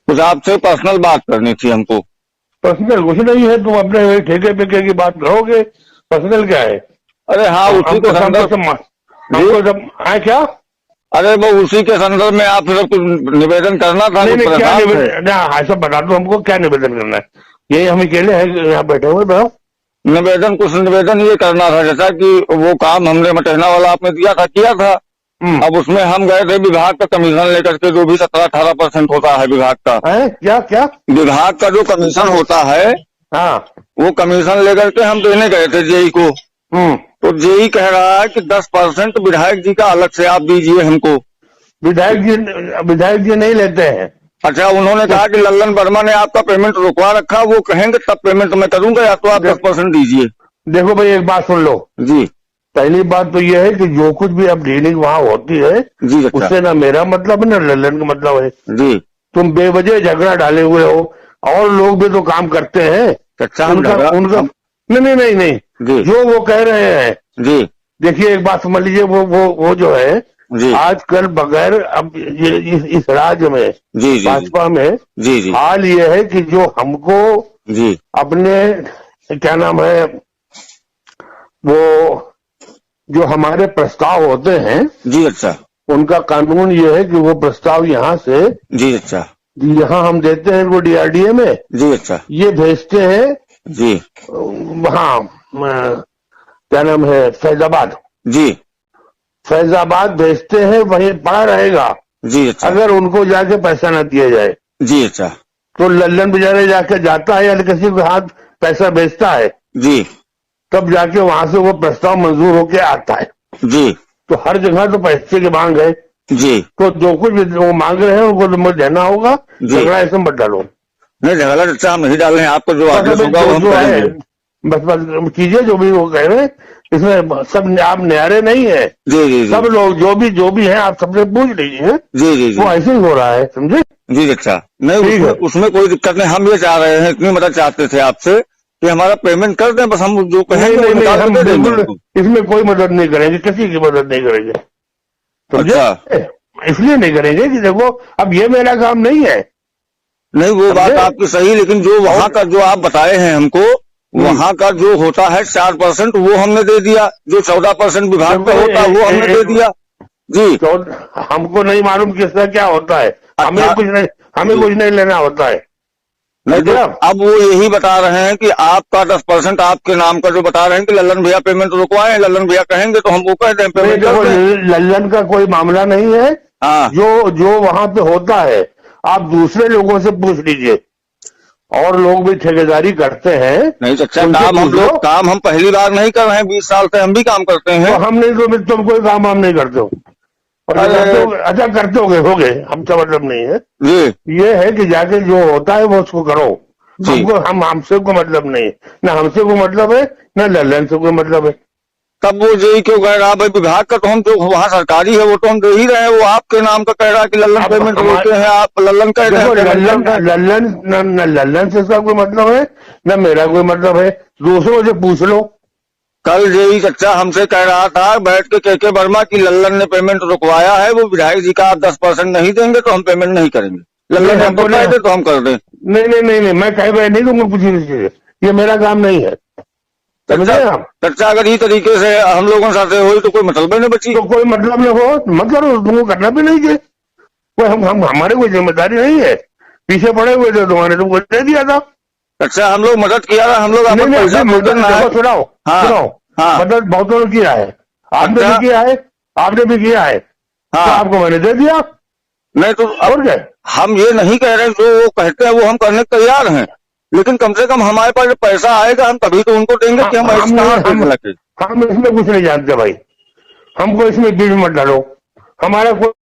कुछ आपसे पर्सनल बात करनी थी हमको। पर्सनल कुछ नहीं है, तुम अपने ठेके पेके की बात करोगे, पर्सनल क्या है? अरे हाँ, उसी के हमको संदर्भ। हमको सब है क्या? अरे वो उसी के संदर्भ में आपसे सब कुछ निवेदन करना था, नहीं कुछ नहीं, क्या परेशान थे। निवेदन? ऐसा बता दो हमको, क्या निवेदन करना है? यही हम अकेले हैं यहाँ बैठे हुए, बताओ। निवेदन ये करना था, जैसा कि वो काम हमने मटहना वाला आपने दिया था, किया था। अब उसमें हम गए थे विभाग का कमीशन लेकर के, जो भी 17-18% होता है विभाग का। है क्या क्या? विभाग का जो कमीशन होता है, हाँ। वो कमीशन लेकर के हम देने गए थे जेई को। तो जेई कह रहा है कि 10% विधायक जी का अलग से आप दीजिए हमको। विधायक जी नहीं लेते हैं। अच्छा, उन्होंने कहा कि लल्लन वर्मा ने आपका पेमेंट रुकवा रखा, वो कहेंगे तब पेमेंट मैं करूंगा, या तो आप 10% दीजिए। देखो भाई, एक बात सुन लो जी पहली बात तो ये है कि जो कुछ भी अब डीलिंग वहाँ होती है, जी अच्छा। उससे ना मेरा मतलब है ना लल्लन का मतलब है। जी तुम बेवजह झगड़ा डाले हुए हो, और लोग भी तो काम करते हैं। अच्छा, उनका नहीं नहीं नहीं नहीं, जो वो कह रहे हैं। जी देखिए एक बात समझ लीजिए, वो जो है आजकल बगैर अब इस राज्य में, जी भाजपा में जी हाल ये है कि जो हमको जी अपने क्या नाम है, वो जो हमारे प्रस्ताव होते हैं जी अच्छा। उनका कानून ये है कि वो प्रस्ताव यहाँ से, जी अच्छा। यहाँ हम देते हैं वो डीआरडीए में, जी अच्छा। ये भेजते हैं जी वहाँ क्या नाम है, फैजाबाद। जी फैजाबाद भेजते हैं, वहीं पड़ा रहेगा। जी अच्छा। अगर उनको जाके पैसा न दिया जाए जी अच्छा। तो लल्लन बेचारे जाके जाता है या किसी के हाथ पैसा भेजता है, जी तब जाके वहां से वो प्रस्ताव मंजूर होके आता है। जी तो हर जगह तो पैसे की मांग है, जी। तो जो कुछ भी वो मांग रहे हैं उनको तो देना होगा। झगड़ा ऐसे मत डालो। नहीं, झगड़ा अच्छा हम नहीं डाल रहे हैं, आपको जो आदेश होगा वो हम करेंगे। बस कीजिए जो भी वो कह रहे हैं, इसमें सब आप न्यारे नहीं है। जी जी सब लोग जो भी हैं आप सबसे पूछ लीजिए। जी जी वो ऐसे ही हो रहा है, समझे? जी अच्छा। नहीं, उसमें कोई दिक्कत नहीं, हम ये चाह रहे हैं, इतनी मदद चाहते थे आपसे कि हमारा पेमेंट कर दें, बस हम जो कहेंगे वो निकाल हम के दे देंगे बिल्कुल उनको। इसमें कोई मदद नहीं करेंगे, किसी की मदद नहीं करेंगे, समझे? अच्छा। इसलिए नहीं करेंगे कि देखो अब ये मेरा काम नहीं है। नहीं, वो बात आपकी सही, लेकिन जो वहाँ का जो आप बताए हैं हमको, वहाँ का जो होता है 4% वो हमने दे दिया, जो 14% विभाग का होता है वो हमने दे दिया। जी, तो हमको नहीं मालूम किसका क्या होता है, हमें कुछ नहीं लेना होता है। नहीं तो अब वो यही बता रहे हैं कि आपका 10% आपके नाम का जो बता रहे हैं कि लल्लन भैया पेमेंट रुकवाएं, लल्लन भैया कहेंगे तो हम वो कह दें पेमेंट कर दें। लल्लन का कोई मामला नहीं है। हाँ, जो वहां पे होता है आप दूसरे लोगों से पूछ लीजिए, और लोग भी ठेकेदारी करते हैं। नहीं अच्छा, काम हम पहली बार नहीं कर रहे हैं, 20 साल से हम भी काम करते हैं। तो हम नहीं, तो तुम कोई काम हम नहीं करते हो। अच्छा करते हो गए, हमसे मतलब नहीं है। ये है कि जाके जो होता है वो उसको करो। हमसे कोई मतलब नहीं है, ना हमसे कोई मतलब है, ना लल्लन से कोई मतलब है। तब वो जेई क्यों कह रहा भाई, विभाग का तो हम जो वहाँ सरकारी है वो तो हम दे ही रहे हैं, वो आपके नाम का कह रहा है कि लल्लन पेमेंट रोके हैं, आप लल्लन कह रहे हैं। लल्लन से इसका कोई मतलब है, न मेरा कोई मतलब है, दूसरों से पूछ लो। कल जेई चच्चा हमसे कह रहा था बैठ के वर्मा की लल्लन ने पेमेंट रुकवाया है, वो विधायक जी का आप 10% नहीं देंगे तो हम पेमेंट नहीं करेंगे। लल्लन ने हमको कह दे तो हम कर दें। नहीं, मैं कह नहीं दूंगा कुछ नहीं, ये मेरा काम नहीं है। चर्चा अगर इस तरीके से हम लोगों के साथ हो तो कोई मतलब नहीं बची। तो कोई मतलब नहीं हो, मतलब तुमको करना भी नहीं चाहिए। कोई हमारे कोई जिम्मेदारी नहीं है, पीछे पड़े हुए थे, तुम्हारे तुमको दे दिया था। अच्छा, हम लोग मदद किया था, हम लोग सुनाओ। मदद बहुतों ने किया है, आपने भी किया है, तो आपको मैंने दे दिया। नहीं तो और क्या, हम ये नहीं कह रहे, जो वो कहते हैं वो हम करने को तैयार हैं, लेकिन कम से कम हमारे पास जब पैसा आएगा हम तभी तो उनको देंगे कि हम इसमें कुछ नहीं जानते भाई, हमको इसमें बीच मत डालो। हमारा कोई